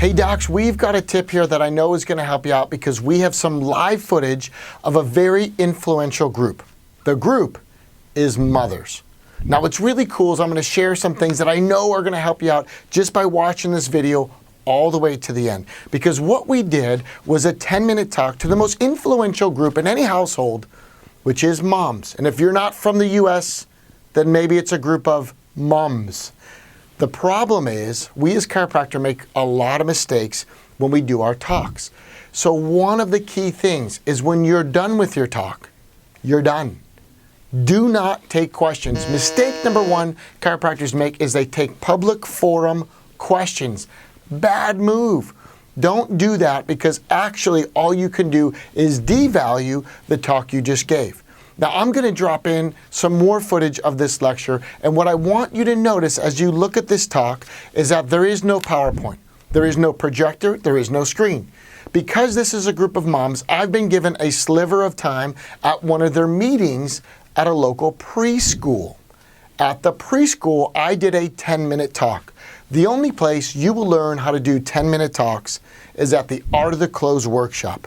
Hey docs, we've got a tip here that I know is going to help you out because we have some live footage of a very influential group. The group is mothers. Now what's really cool is I'm going to share some things that I know are going to help you out just by watching this video all the way to the end. Because what we did was a 10-minute talk to the most influential group in any household, which is moms. And if you're not from the US, then maybe it's a group of moms. The problem is, we as chiropractors make a lot of mistakes when we do our talks. So one of the key things is when you're done with your talk, you're done. Do not take questions. Mistake number one chiropractors make is they take public forum questions. Bad move. Don't do that because actually all you can do is devalue the talk you just gave. Now I'm going to drop in some more footage of this lecture, and what I want you to notice as you look at this talk is that there is no PowerPoint, there is no projector, there is no screen. Because this is a group of moms, I've been given a sliver of time at one of their meetings at a local preschool. At the preschool, I did a 10-minute talk. The only place you will learn how to do 10-minute talks is at the Art of the Close workshop.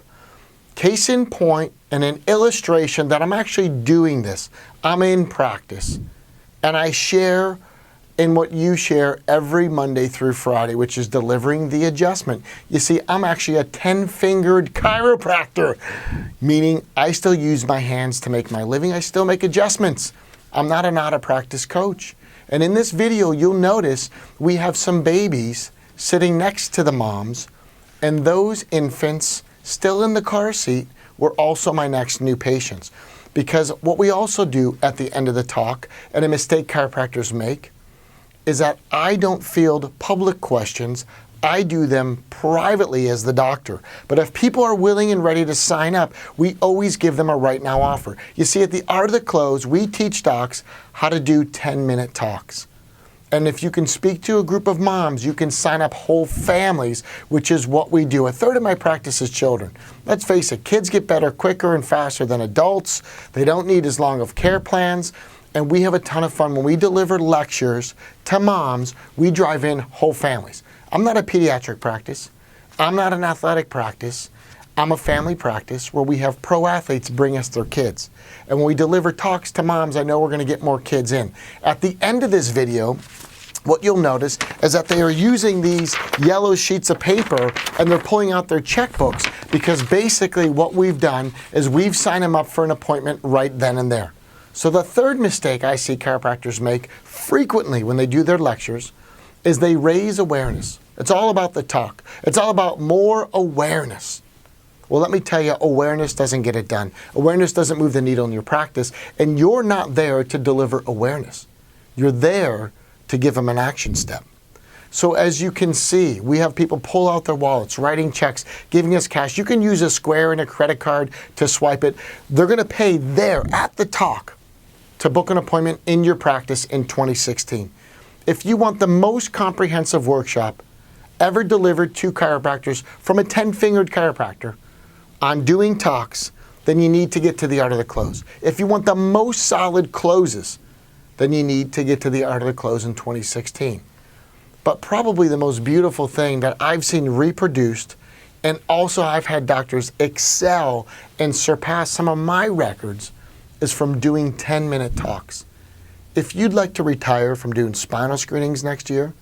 Case in point, and an illustration that I'm actually doing this. I'm in practice, and I share in what you share every Monday through Friday, which is delivering the adjustment. You see, I'm actually a 10-fingered chiropractor, meaning I still use my hands to make my living. I still make adjustments. I'm not an out-of-practice coach. And in this video, you'll notice we have some babies sitting next to the moms, and those infants still in the car seat were also my next new patients. Because what we also do at the end of the talk, and a mistake chiropractors make, is that I don't field public questions. I do them privately as the doctor. But if people are willing and ready to sign up, we always give them a right now offer. You see, at the Art of the Close, we teach docs how to do 10-minute talks. And if you can speak to a group of moms, you can sign up whole families, which is what we do. A third of my practice is children. Let's face it, kids get better quicker and faster than adults. They don't need as long of care plans. And we have a ton of fun. When we deliver lectures to moms, we drive in whole families. I'm not a pediatric practice. I'm not an athletic practice. I'm a family practice where we have pro athletes bring us their kids. And when we deliver talks to moms, I know we're going to get more kids in. At the end of this video, what you'll notice is that they are using these yellow sheets of paper and they're pulling out their checkbooks because basically what we've done is we've signed them up for an appointment right then and there. So the third mistake I see chiropractors make frequently when they do their lectures is they raise awareness. It's all about the talk. It's all about more awareness. Well, let me tell you, awareness doesn't get it done. Awareness doesn't move the needle in your practice, and you're not there to deliver awareness. You're there to give them an action step. So as you can see, we have people pull out their wallets, writing checks, giving us cash. You can use a Square and a credit card to swipe it. They're going to pay there at the talk to book an appointment in your practice in 2016. If you want the most comprehensive workshop ever delivered to chiropractors from a 10-fingered chiropractor on doing talks, then you need to get to the Art of the Close. If you want the most solid closes, then you need to get to the Art of the Close in 2016. But probably the most beautiful thing that I've seen reproduced, and also I've had doctors excel and surpass some of my records, is from doing 10-minute talks. If you'd like to retire from doing spinal screenings next year,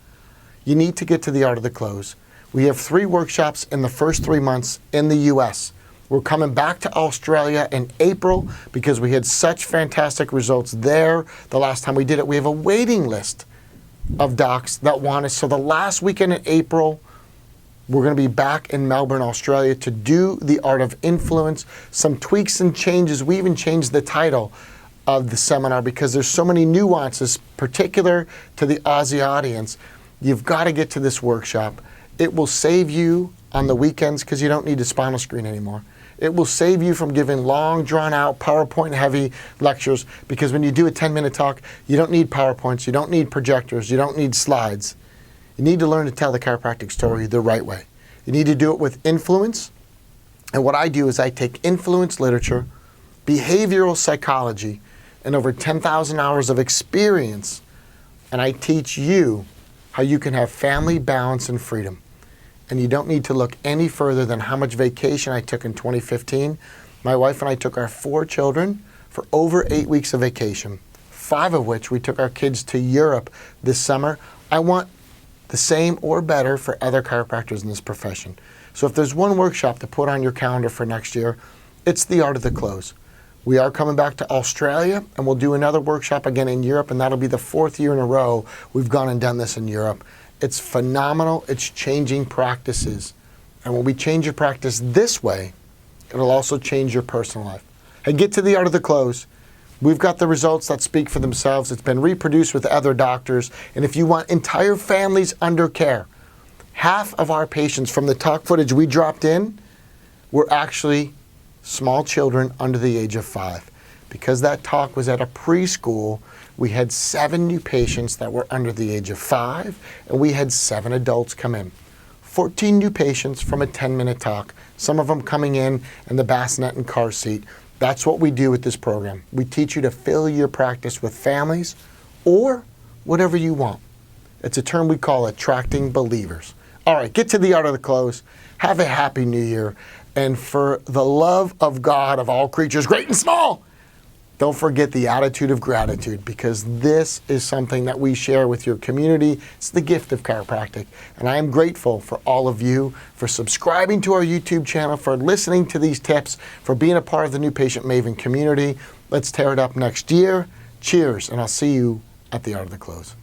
you need to get to the Art of the Close. We have 3 workshops in the first 3 months in the US. We're coming back to Australia in April because we had such fantastic results there the last time we did it. We have a waiting list of docs that want us. So the last weekend in April, we're going to be back in Melbourne, Australia to do the Art of Influence, some tweaks and changes. We even changed the title of the seminar because there's so many nuances particular to the Aussie audience. You've got to get to this workshop. It will save you on the weekends because you don't need a spinal screen anymore. It will save you from giving long, drawn-out, PowerPoint-heavy lectures because when you do a 10-minute talk, you don't need PowerPoints, you don't need projectors, you don't need slides. You need to learn to tell the chiropractic story the right way. You need to do it with influence. And what I do is I take influence literature, behavioral psychology, and over 10,000 hours of experience, and I teach you how you can have family balance and freedom. And you don't need to look any further than how much vacation I took in 2015. My wife and I took our 4 children for over 8 weeks of vacation, 5 of which we took our kids to Europe this summer. I want the same or better for other chiropractors in this profession. So if there's one workshop to put on your calendar for next year, it's the art of the close. We are coming back to Australia, and we'll do another workshop again in Europe, and that'll be the 4th year in a row we've gone and done this in Europe. It's phenomenal. It's changing practices. And when we change your practice this way, it'll also change your personal life. Hey, get to the art of the close. We've got the results that speak for themselves. It's been reproduced with other doctors. And if you want entire families under care, half of our patients from the talk footage we dropped in were actually small children under the age of 5. Because that talk was at a preschool, we had 7 new patients that were under the age of 5, and we had 7 adults come in. 14 new patients from a 10-minute talk, some of them coming in the bassinet and car seat. That's what we do with this program. We teach you to fill your practice with families or whatever you want. It's a term we call attracting believers. All right, get to the art of the close. Have a happy new year. And for the love of God of all creatures, great and small, don't forget the attitude of gratitude, because this is something that we share with your community. It's the gift of chiropractic. And I am grateful for all of you for subscribing to our YouTube channel, for listening to these tips, for being a part of the New Patient Maven community. Let's tear it up next year. Cheers, and I'll see you at the Art of the Close.